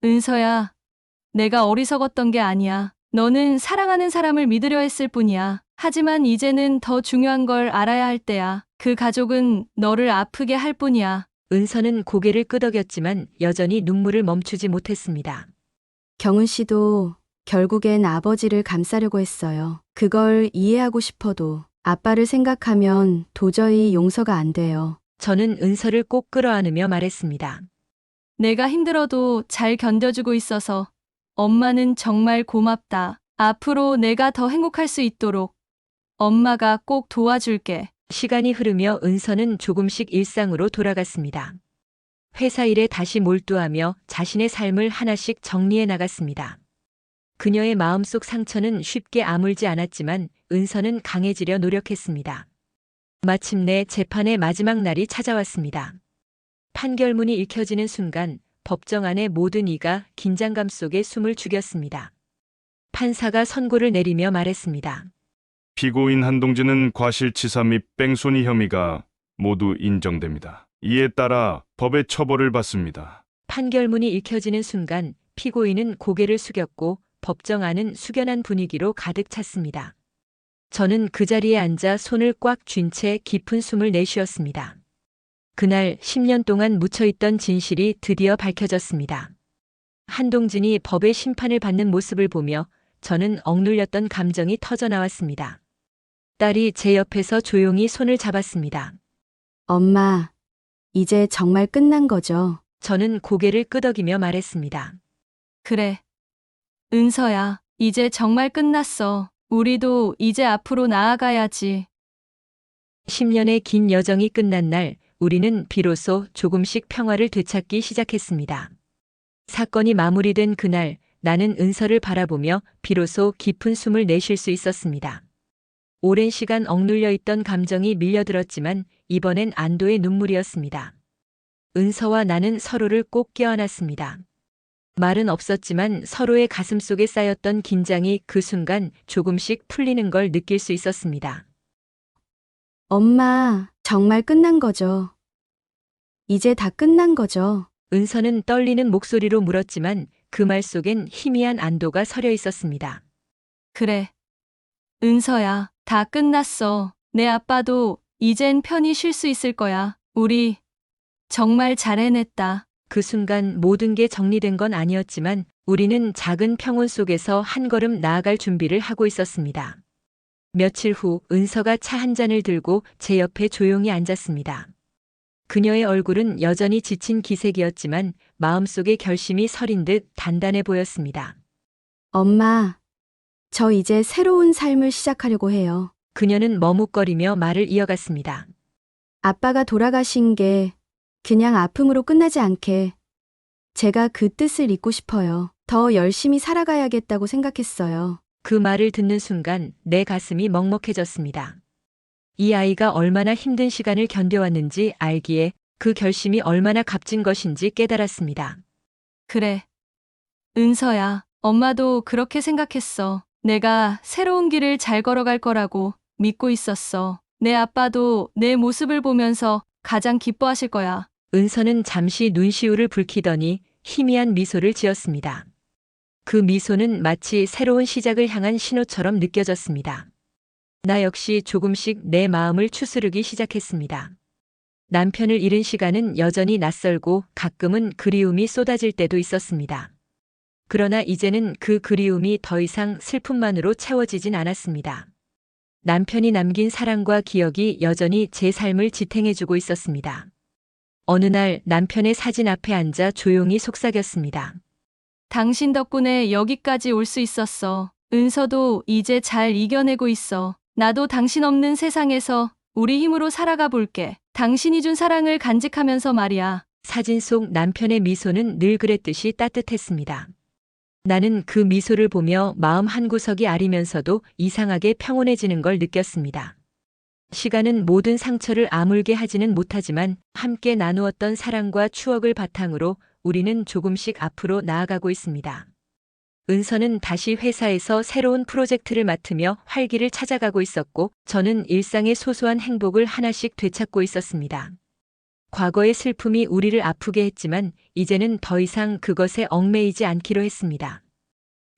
은서야, 내가 어리석었던 게 아니야. 너는 사랑하는 사람을 믿으려 했을 뿐이야. 하지만 이제는 더 중요한 걸 알아야 할 때야. 그 가족은 너를 아프게 할 뿐이야. 은서는 고개를 끄덕였지만 여전히 눈물을 멈추지 못했습니다. 경은 씨도 결국엔 아버지를 감싸려고 했어요. 그걸 이해하고 싶어도 아빠를 생각하면 도저히 용서가 안 돼요. 저는 은서를 꼭 끌어안으며 말했습니다. 내가 힘들어도 잘 견뎌주고 있어서 엄마는 정말 고맙다. 앞으로 내가 더 행복할 수 있도록 엄마가 꼭 도와줄게. 시간이 흐르며 은서는 조금씩 일상으로 돌아갔습니다. 회사 일에 다시 몰두하며 자신의 삶을 하나씩 정리해 나갔습니다. 그녀의 마음속 상처는 쉽게 아물지 않았지만 은서는 강해지려 노력했습니다. 마침내 재판의 마지막 날이 찾아왔습니다. 판결문이 읽혀지는 순간 법정 안의 모든 이가 긴장감 속에 숨을 죽였습니다. 판사가 선고를 내리며 말했습니다. 피고인 한동진은 과실치사 및 뺑소니 혐의가 모두 인정됩니다. 이에 따라 법의 처벌을 받습니다. 판결문이 읽혀지는 순간 피고인은 고개를 숙였고 법정 안은 숙연한 분위기로 가득 찼습니다. 저는 그 자리에 앉아 손을 꽉 쥔 채 깊은 숨을 내쉬었습니다. 그날 10년 동안 묻혀있던 진실이 드디어 밝혀졌습니다. 한동진이 법의 심판을 받는 모습을 보며 저는 억눌렸던 감정이 터져나왔습니다. 딸이 제 옆에서 조용히 손을 잡았습니다. 엄마, 이제 정말 끝난 거죠? 저는 고개를 끄덕이며 말했습니다. 그래. 은서야, 이제 정말 끝났어. 우리도 이제 앞으로 나아가야지. 10년의 긴 여정이 끝난 날, 우리는 비로소 조금씩 평화를 되찾기 시작했습니다. 사건이 마무리된 그날, 나는 은서를 바라보며 비로소 깊은 숨을 내쉴 수 있었습니다. 오랜 시간 억눌려 있던 감정이 밀려들었지만 이번엔 안도의 눈물이었습니다. 은서와 나는 서로를 꼭 껴안았습니다. 말은 없었지만 서로의 가슴 속에 쌓였던 긴장이 그 순간 조금씩 풀리는 걸 느낄 수 있었습니다. 엄마, 정말 끝난 거죠? 이제 다 끝난 거죠? 은서는 떨리는 목소리로 물었지만 그 말 속엔 희미한 안도가 서려 있었습니다. 그래. 은서야, 다 끝났어. 내 아빠도 이젠 편히 쉴 수 있을 거야. 우리 정말 잘 해냈다. 그 순간 모든 게 정리된 건 아니었지만 우리는 작은 평온 속에서 한 걸음 나아갈 준비를 하고 있었습니다. 며칠 후 은서가 차 한 잔을 들고 제 옆에 조용히 앉았습니다. 그녀의 얼굴은 여전히 지친 기색이었지만 마음속에 결심이 서린 듯 단단해 보였습니다. 엄마, 저 이제 새로운 삶을 시작하려고 해요. 그녀는 머뭇거리며 말을 이어갔습니다. 아빠가 돌아가신 게 그냥 아픔으로 끝나지 않게 제가 그 뜻을 잇고 싶어요. 더 열심히 살아가야겠다고 생각했어요. 그 말을 듣는 순간 내 가슴이 먹먹해졌습니다. 이 아이가 얼마나 힘든 시간을 견뎌왔는지 알기에 그 결심이 얼마나 값진 것인지 깨달았습니다. 그래. 은서야, 엄마도 그렇게 생각했어. 내가 새로운 길을 잘 걸어갈 거라고 믿고 있었어. 내 아빠도 내 모습을 보면서 가장 기뻐하실 거야. 은서는 잠시 눈시울을 붉히더니 희미한 미소를 지었습니다. 그 미소는 마치 새로운 시작을 향한 신호처럼 느껴졌습니다. 나 역시 조금씩 내 마음을 추스르기 시작했습니다. 남편을 잃은 시간은 여전히 낯설고 가끔은 그리움이 쏟아질 때도 있었습니다. 그러나 이제는 그 그리움이 더 이상 슬픔만으로 채워지진 않았습니다. 남편이 남긴 사랑과 기억이 여전히 제 삶을 지탱해주고 있었습니다. 어느 날 남편의 사진 앞에 앉아 조용히 속삭였습니다. 당신 덕분에 여기까지 올 수 있었어. 은서도 이제 잘 이겨내고 있어. 나도 당신 없는 세상에서 우리 힘으로 살아가 볼게. 당신이 준 사랑을 간직하면서 말이야. 사진 속 남편의 미소는 늘 그랬듯이 따뜻했습니다. 나는 그 미소를 보며 마음 한구석이 아리면서도 이상하게 평온해지는 걸 느꼈습니다. 시간은 모든 상처를 아물게 하지는 못하지만 함께 나누었던 사랑과 추억을 바탕으로 우리는 조금씩 앞으로 나아가고 있습니다. 은서는 다시 회사에서 새로운 프로젝트를 맡으며 활기를 찾아가고 있었고, 저는 일상의 소소한 행복을 하나씩 되찾고 있었습니다. 과거의 슬픔이 우리를 아프게 했지만 이제는 더 이상 그것에 얽매이지 않기로 했습니다.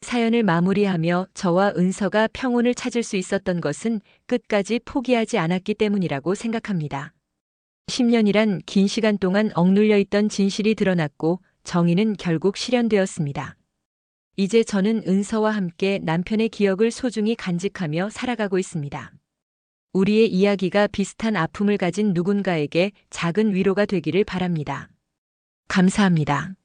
사연을 마무리하며 저와 은서가 평온을 찾을 수 있었던 것은 끝까지 포기하지 않았기 때문이라고 생각합니다. 10년이란 긴 시간 동안 억눌려 있던 진실이 드러났고 정의는 결국 실현되었습니다. 이제 저는 은서와 함께 남편의 기억을 소중히 간직하며 살아가고 있습니다. 우리의 이야기가 비슷한 아픔을 가진 누군가에게 작은 위로가 되기를 바랍니다. 감사합니다.